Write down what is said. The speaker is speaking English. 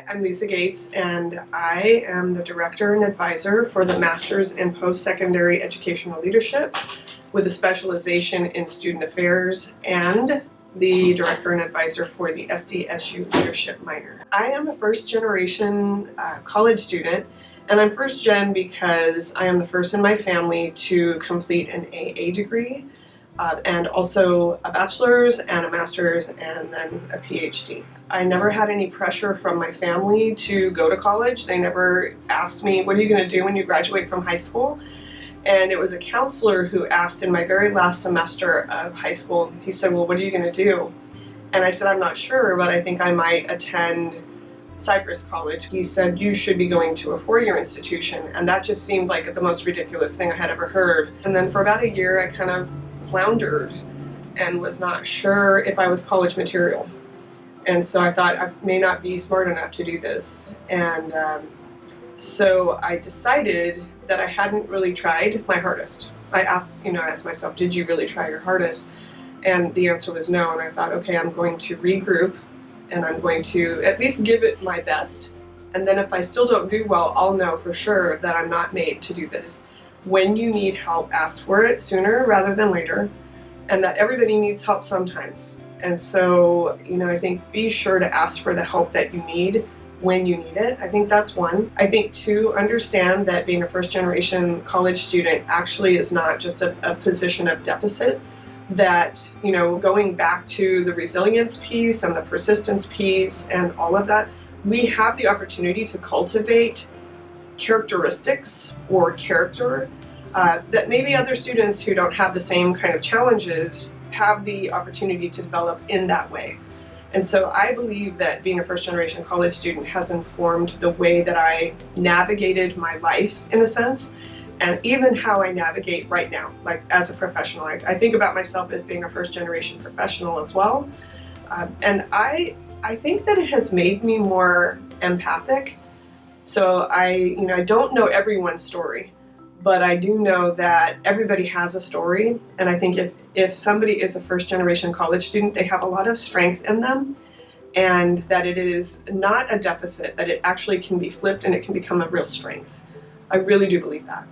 I'm Lisa Gates, and I am the Director and Advisor for the Masters in Post-Secondary Educational Leadership with a specialization in Student Affairs, and the Director and Advisor for the SDSU Leadership Minor. I am a first-generation college student, and I'm first-gen because I am the first in my family to complete an AA degree, and also a bachelor's and a master's and then a PhD. I never had any pressure from my family to go to college. They never asked me, what are you going to do when you graduate from high school? And it was a counselor who asked in my very last semester of high school, he said, well, what are you going to do? And I said, I'm not sure, but I think I might attend Cypress College. He said, you should be going to a four-year institution. And that just seemed like the most ridiculous thing I had ever heard. And then for about a year, I kind of floundered and was not sure if I was college material. And so I thought I may not be smart enough to do this. And so I decided that I hadn't really tried my hardest. I asked myself, did you really try your hardest? And the answer was no. And I thought, okay, I'm going to regroup and I'm going to at least give it my best. And then if I still don't do well, I'll know for sure that I'm not made to do this. When you need help, ask for it sooner rather than later, and that everybody needs help sometimes. And so, I think be sure to ask for the help that you need when you need it. I think that's one. I think two, understand that being a first-generation college student actually is not just a position of deficit, that, going back to the resilience piece and the persistence piece and all of that, we have the opportunity to cultivate characteristics or character that maybe other students who don't have the same kind of challenges have the opportunity to develop in that way. And so I believe that being a first-generation college student has informed the way that I navigated my life, in a sense, and even how I navigate right now, like as a professional. I think about myself as being a first-generation professional as well. And I think that it has made me more empathic. So I don't know everyone's story, but I do know that everybody has a story. And I think if somebody is a first-generation college student, they have a lot of strength in them, and that it is not a deficit, that it actually can be flipped and it can become a real strength. I really do believe that.